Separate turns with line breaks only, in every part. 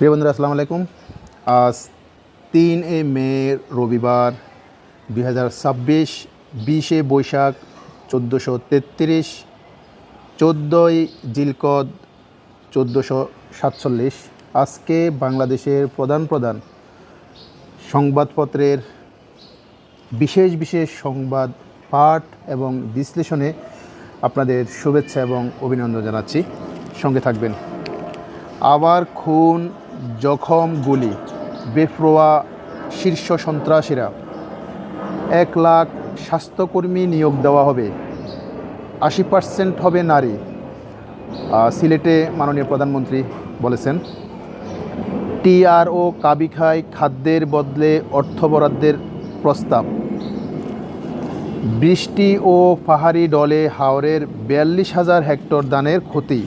প্রিয় বন্ধুরা, আসসালামু আলাইকুম। আজ 3 মে রবিবার 2026, 20 বৈশাখ 1433, 14 জিলকদ 1447। আজকে বাংলাদেশের প্রধান প্রধান সংবাদপত্রের বিশেষ বিশেষ সংবাদ পাঠ এবং বিশ্লেষণে আপনাদের শুভেচ্ছা এবং অভিনন্দন জানাচ্ছি। সঙ্গে থাকবেন। আবার খুন, জখম, গুলি, বেপরোয়া শীর্ষ সন্ত্রাসীরা। 1 লাখ স্বাস্থ্যকর্মী নিয়োগ দেওয়া হবে, 80% হবে নারী। সিলেটে মাননীয় প্রধানমন্ত্রী বলেছেন। টিআরও কাবিখায় খাদ্যের বদলে অর্থ বরাদ্দের প্রস্তাব। বৃষ্টি ও পাহাড়ি ডলে হাওরের 42,000 হেক্টর ধানের ক্ষতি।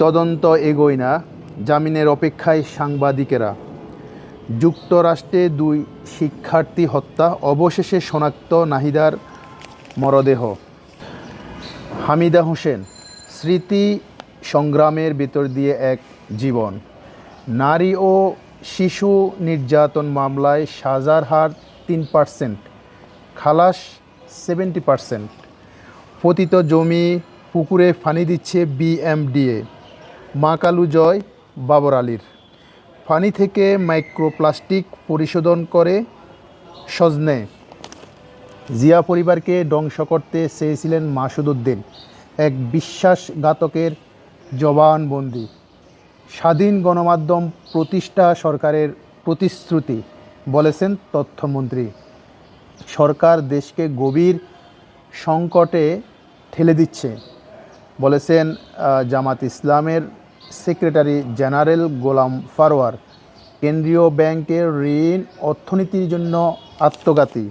তদন্ত এগোয় না, জামিনের অপেক্ষায় সাংবাদিকেরা। যুক্তরাষ্ট্রে 2 শিক্ষার্থী হত্যা, অবশেষে শনাক্ত নাহিদার মরদেহ। হামিদা হোসেন, স্মৃতি সংগ্রামের ভিতর দিয়ে এক জীবন। নারী ও শিশু নির্যাতন মামলায় সাজার হার 3%, খালাস 70%। পতিত জমি পুকুরে পানি দিচ্ছে বিএমডিএ। মা কালু জয় বাবর আলীর। পানি থেকে মাইক্রোপ্লাস্টিক পরিশোধন করে সজনে। জিয়া পরিবারকে ধ্বংস করতে চেয়েছিলেন মাসুদ উদ্দিন, এক বিশ্বাসঘাতকের জবানবন্দি। স্বাধীন গণমাধ্যম প্রতিষ্ঠা সরকারের প্রতিশ্রুতি, বলেছেন তথ্যমন্ত্রী। সরকার দেশকে গভীর সংকটে ঠেলে দিচ্ছে, বলেছেন জামাত ইসলামের সেক্রেটারি জেনারেল গোলাম ফারওয়ার। কেন্দ্রীয় ব্যাংকের ঋণ অর্থনীতির জন্য আত্মঘাতী,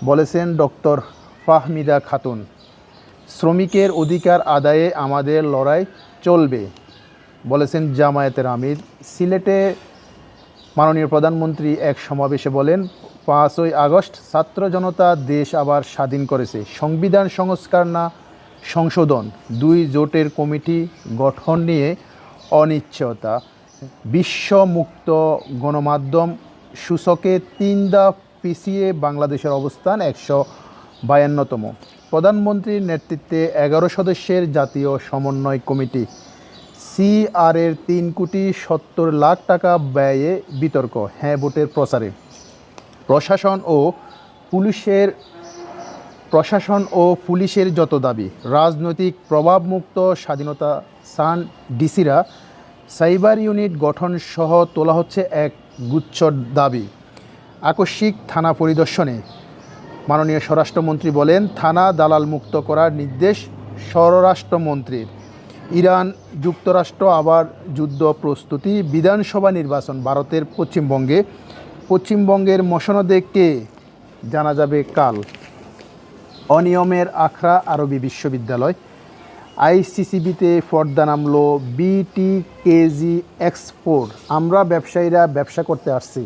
বলেছেন ডক্টর ফাহমিদা খাতুন। শ্রমিকের অধিকার আদায়ে আমাদের লড়াই চলবে, বলেছেন জামায়াতের আমির। সিলেটে মাননীয় প্রধানমন্ত্রী এক সমাবেশে বলেন, 5ই আগস্ট ছাত্র জনতা দেশ আবার স্বাধীন করেছে। সংবিধান সংস্কার না সংশোধন, 2 জোটের কমিটি গঠন নিয়ে অনিশ্চয়তা। বিশ্ব মুক্ত গণমাধ্যম সূচকে 3 ধাপ পিছিয়ে বাংলাদেশের অবস্থান 152তম। প্রধানমন্ত্রীর নেতৃত্বে 11 সদস্যের জাতীয় সমন্বয় কমিটি। সিআরের 3,70,00,000 টাকা ব্যয়ে বিতর্ক, হ্যাঁ ভোটের প্রচারে। প্রশাসন ও পুলিশের যত দাবি, রাজনৈতিক প্রভাবমুক্ত স্বাধীনতা চান ডিসিরা। সাইবার ইউনিট গঠন সহ তোলা হচ্ছে এক গুচ্ছ দাবি। আকস্মিক থানা পরিদর্শনে মাননীয় স্বরাষ্ট্রমন্ত্রী বলেন, থানা দালাল মুক্ত করার নির্দেশ স্বরাষ্ট্রমন্ত্রীর। ইরান যুক্তরাষ্ট্র আবার যুদ্ধ প্রস্তুতি। বিধানসভা নির্বাচন ভারতের পশ্চিমবঙ্গের মসনদে কে, জানা যাবে কাল। অনিয়মের আখড়া আরবি বিশ্ববিদ্যালয়। আইসিসিবিতে পর্দা নামল বিটিকেজি এক্সপোর্ট। আমরা ব্যবসায়ীরা ব্যবসা করতে আসছি,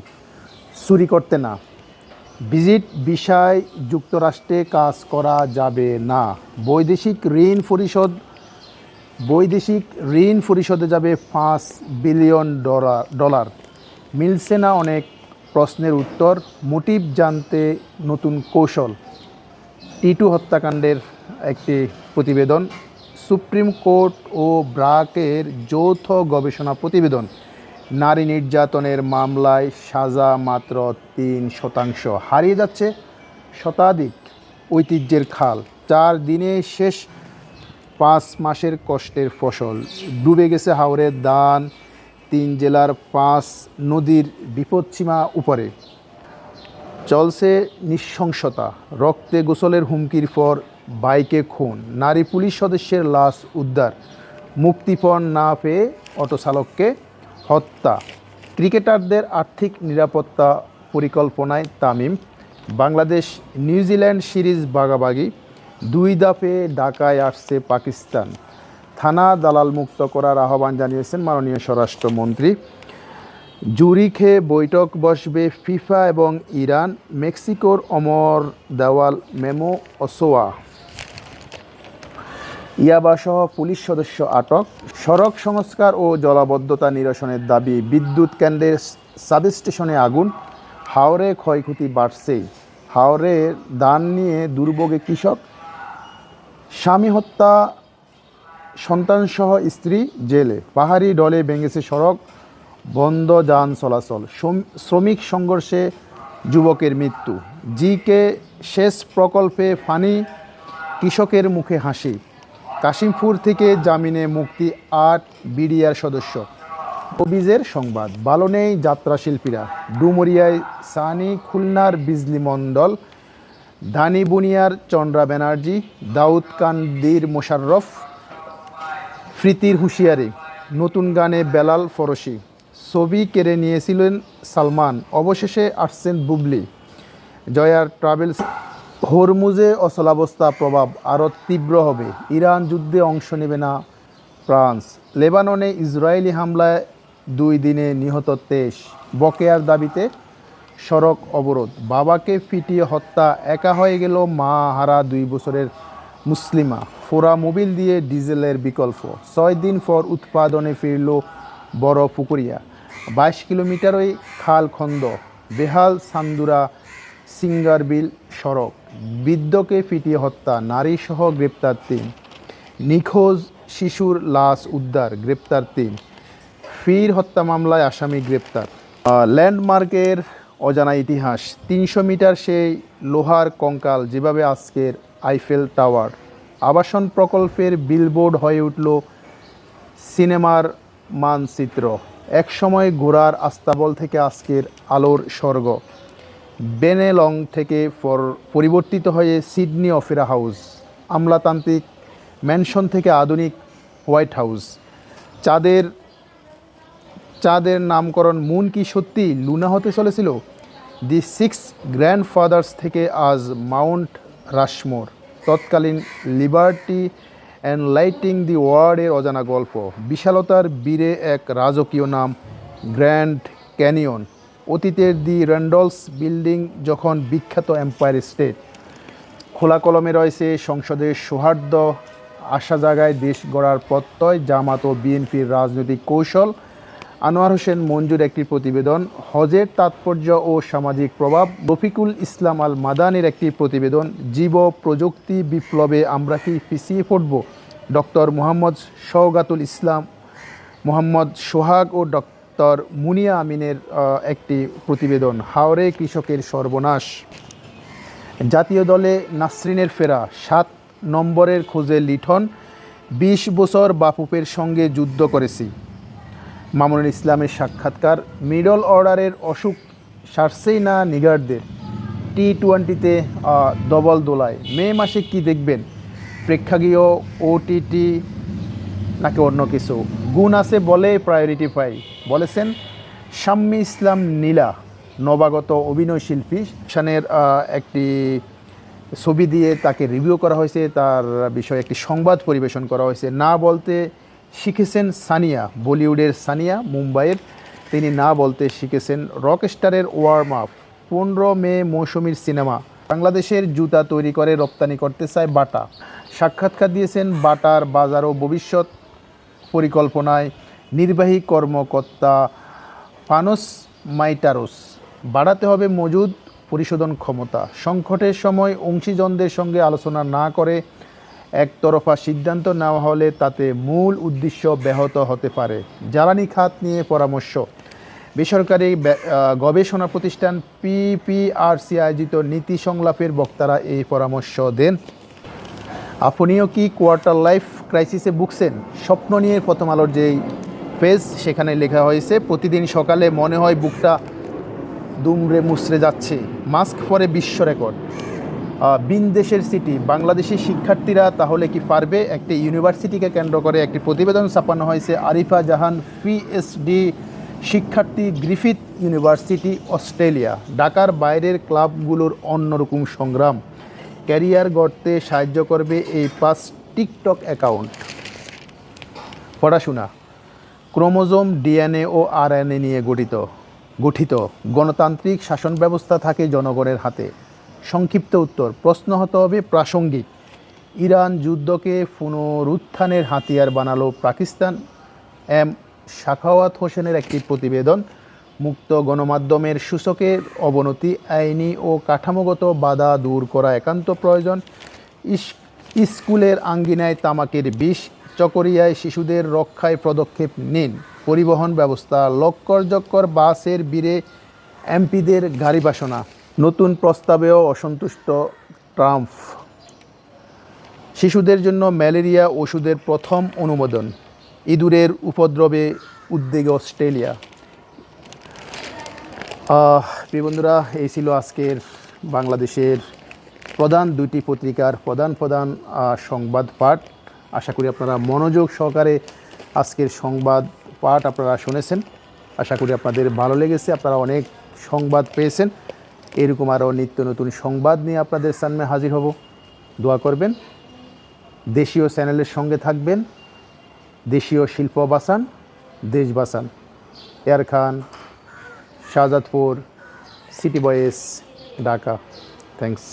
চুরি করতে না। ভিজিট ভিসায় যুক্তরাষ্ট্রে কাজ করা যাবে না। বৈদেশিক ঋণ পরিশোধে যাবে $5 বিলিয়ন। মিলছে না অনেক প্রশ্নের উত্তর, মোটিভ জানতে নতুন কৌশল। টিটু হত্যাকাণ্ডের একটি প্রতিবেদন। সুপ্রিম কোর্ট ও ব্র্যাকের যৌথ গবেষণা প্রতিবেদন। নারী নির্যাতনের মামলায় সাজা মাত্র 3%। হারিয়ে যাচ্ছে শতাধিক ঐতিহ্যের খাল। 4 দিনে শেষ 5 মাসের কষ্টের ফসল। ডুবে গেছে হাওরের ধান। 3 জেলার 5 নদীর বিপদসীমা উপরে। চলছে নৃশংসতা। রক্তে গোসলের হুমকির পর বাইকে খুন। নারী পুলিশ সদস্যের লাশ উদ্ধার। মুক্তিপণ না পেয়ে অটোচালককে হত্যা। ক্রিকেটারদের আর্থিক নিরাপত্তা পরিকল্পনায় তামিম। বাংলাদেশ নিউজিল্যান্ড সিরিজ ভাগাভাগি। 2 ধাপে ঢাকায় আসছে পাকিস্তান। থানা দালাল মুক্ত করার আহ্বান জানিয়েছেন মাননীয় স্বরাষ্ট্রমন্ত্রী। জুরিখে বৈঠক বসবে ফিফা এবং ইরান। মেক্সিকোর অমর দেওয়াল মেমো ওসোয়া। ইয়াবাসহ পুলিশ সদস্য আটক। সড়ক সংস্কার ও জলাবদ্ধতা নিরসনের দাবি। বিদ্যুৎ কেন্দ্রের সাবস্টেশনে আগুন। হাওরে ক্ষয়ক্ষতি বাড়ছেই। হাওরে ধান নিয়ে দুর্ভোগে কৃষক। স্বামী হত্যা, সন্তানসহ স্ত্রী জেলে। পাহাড়ি ঢলে ভেঙেছে সড়ক, বন্ধ যান চলাচল। শ্রমিক সংঘর্ষে যুবকের মৃত্যু। জিকে সেচ প্রকল্পে ফানি, কৃষকের মুখে হাসি। কাশিমপুর থেকে জামিনে মুক্তি ৮ বিডিআর সদস্য। অভিজের সংবাদ। ভালো নেই যাত্রাশিল্পীরা। ডুমুরিয়ায় সানি, খুলনার বিজলি মণ্ডল, ধানিবুনিয়ার চন্দ্রা ব্যানার্জি, দাউদকান্দির মোশাররফ, প্রীতির হুঁশিয়ারি। নতুন গানে বেলাল ফরসি। ছবি কেড়ে নিয়েছিলেন সালমান, অবশেষে আসছেন বুবলি। জয়ার ট্রাভেলস। হরমুজে অচলাবস্থা প্রভাব আরও তীব্র হবে। ইরান যুদ্ধে অংশ নেবে না ফ্রান্স। লেবাননে ইসরায়েলি হামলায় 2 দিনে নিহত 23। বকেয়ার দাবিতে সড়ক অবরোধ। বাবাকে পিটিয়ে হত্যা, একা হয়ে গেল মা হারা 2 বছরের মুসলিমা। ফোরা মোবিল দিয়ে ডিজেলের বিকল্প। 6 দিন পর উৎপাদনে ফিরল বড় পুকুরিয়া। 22 কিলোমিটারই খাল খন্দ। বেহাল সান্দুরা সিঙ্গারবিল সড়ক। বৃদ্ধকে পিটিয়ে হত্যা, নারীসহ গ্রেপ্তার 3। নিখোঁজ শিশুর লাশ উদ্ধার, গ্রেপ্তার 3। ফির হত্যা মামলায় আসামি গ্রেপ্তার। ল্যান্ডমার্কের অজানা ইতিহাস। 300 মিটার সেই লোহার কঙ্কাল, যেভাবে আজকের আইফেল টাওয়ার। আবাসন প্রকল্পের বিলবোর্ড হয়ে উঠল সিনেমার মানচিত্র। একসময় ঘোড়ার আস্তাবল থেকে আজকের আলোর স্বর্গ। বেনেলং থেকে পরিবর্তিত হয়ে সিডনি অপেরা হাউস। আমলাতান্ত্রিক ম্যানশন থেকে আধুনিক হোয়াইট হাউস। চাঁদের নামকরণ মুন কি সত্যি লুনা হতে চলেছিল? দি 6 গ্র্যান্ডফাদার্স থেকে আজ মাউন্ট রাশমোর। তৎকালীন লিবার্টি অ্যান্ড লাইটিং দি ওয়ার্ল্ডের অজানা গল্প। বিশালতার বীরে এক রাজকীয় নাম, গ্র্যান্ড ক্যানিয়ন। অতীতের দি র্যান্ডলস বিল্ডিং যখন বিখ্যাত এম্পায়ার স্টেট। খোলা কলমে রয়েছে সংসদের সৌহার্দ্য, আশা জাগায় দেশ গড়ার প্রত্যয়, জামাত ও বিএনপির রাজনৈতিক কৌশল। আনোয়ার হোসেন মঞ্জুর একটি প্রতিবেদন। হজের তাৎপর্য ও সামাজিক প্রভাব। রফিকুল ইসলাম আল মাদানির একটি প্রতিবেদন। জীব প্রযুক্তি বিপ্লবে আমরা কি পিছিয়ে পড়ব? ডক্টর মোহাম্মদ শওগাতুল ইসলাম, মোহাম্মদ সোহাগ ও ডক্টর মুনিয়া আমিনের একটি প্রতিবেদন। হাওরে কৃষকের সর্বনাশ। জাতীয় দলে নাসরিনের ফেরা। 7 নম্বরের খোঁজে লিঠন। 20 বছর বাফুফের সঙ্গে যুদ্ধ করেছি। মামুনুল ইসলামের সাক্ষাৎকার। মিডল অর্ডারের অসুখ সারছেই না নিগারদের। টি-20তে ডবল দোলায়। মে মাসে কি দেখবেন? প্রেক্ষাগৃহ, ওটিটি নাকি অন্য কিছু? গুণ আছে বলে প্রায়োরিটি পাই, বলেছেন শাম্মী ইসলাম নীলা, নবাগত অভিনয়শিল্পী। শানের একটি ছবি দিয়ে তাকে রিভিউ করা হয়েছে, তার বিষয়ে একটি সংবাদ পরিবেশন করা হয়েছে। না বলতে শিখেছেন সানিয়া, বলিউডের সানিয়া, মুম্বাইয়ের। তিনি না বলতে শিখেছেন। রকস্টারের ওয়ার্ম আপ। 15 মে মৌসুমীর সিনেমা। বাংলাদেশের জুতা তৈরি করে রপ্তানি করতে চায় বাটা। সাক্ষাৎকার দিয়েছেন বাটার বাজার ও ভবিষ্যৎ পরিকল্পনায় নির্বাহী কর্মকর্তা ফানোস মাইটারোস। বাড়াতে হবে মজুদ পরিশোধন ক্ষমতা। সংকটের সময় অংশীজনদের সঙ্গে আলোচনা না করে একতরফা সিদ্ধান্ত নেওয়া হলে তাতে মূল উদ্দেশ্য ব্যাহত হতে পারে। জ্বালানি খাত নিয়ে পরামর্শ। বেসরকারি গবেষণা প্রতিষ্ঠান পিপিআরসি আয়োজিত নীতি সংলাপের বক্তারা এই পরামর্শ দেন। আপনিও কি কোয়ার্টার লাইফ ক্রাইসিসে ভুগছেন? স্বপ্ন নিয়ে প্রথম আলোর যেই পেজ, সেখানে লেখা হয়েছে, প্রতিদিন সকালে মনে হয় বুকটা দুমড়ে মুচড়ে যাচ্ছে। মাস্ক পরে বিশ্ব রেকর্ড। বিনদেশের সিটি, বাংলাদেশি শিক্ষার্থীরা তাহলে কি পারবে? একটি ইউনিভার্সিটিকে কেন্দ্র করে একটি প্রতিবেদন ছাপানো হয়েছে। আরিফা জাহান, পিএইচডি শিক্ষার্থী, গ্রিফিথ ইউনিভার্সিটি, অস্ট্রেলিয়া। ঢাকার বাইরের ক্লাবগুলোর অন্যরকম সংগ্রাম। ক্যারিয়ার গড়তে সাহায্য করবে এই 5 টিকটক অ্যাকাউন্ট। পড়াশোনা। ক্রোমোজোম, ডিএনএ ও আরএনএ নিয়ে গঠিত গণতান্ত্রিক শাসন ব্যবস্থা থাকে জনগণের হাতে। সংক্ষিপ্ত উত্তর। প্রশ্ন হতে হবে প্রাসঙ্গিক। ইরান যুদ্ধকে পুনরুত্থানের হাতিয়ার বানালো পাকিস্তান, এম সাখাওয়াত হোসেনের একটি প্রতিবেদন। মুক্ত গণমাধ্যমের সূচকের অবনতি, আইনি ও কাঠামোগত বাধা দূর করা একান্ত প্রয়োজন। স্কুলের আঙ্গিনায় তামাকের বিষ, চকরিয়ায় শিশুদের রক্ষায় পদক্ষেপ নিন। পরিবহন ব্যবস্থা লক্কর বাসের ভিড়ে এমপিদের গাড়ি বাসনা। নতুন প্রস্তাবেও অসন্তুষ্ট ট্রাম্প। শিশুদের জন্য ম্যালেরিয়া ওষুধের প্রথম অনুমোদন। ইঁদুরের উপদ্রবে উদ্বেগে অস্ট্রেলিয়া। প্রিয় বন্ধুরা, এই ছিল আজকের বাংলাদেশের প্রধান দুইটি পত্রিকার প্রধান সংবাদ পাঠ। আশা করি আপনারা মনোযোগ সহকারে আজকের সংবাদ পাঠ আপনারা শুনেছেন। আশা করি আপনাদের ভালো লেগেছে, আপনারা অনেক সংবাদ পেয়েছেন। এরকম আরও নিত্য নতুন সংবাদ নিয়ে আপনাদের সামনে হাজির হব। দোয়া করবেন, দেশীয় চ্যানেলের সঙ্গে থাকবেন। দেশীয় শিল্প বাঁচান, দেশ বাঁচান। এয়ার খান, শাহজাদপুর, সিটি বয়েস, ঢাকা। থ্যাংকস।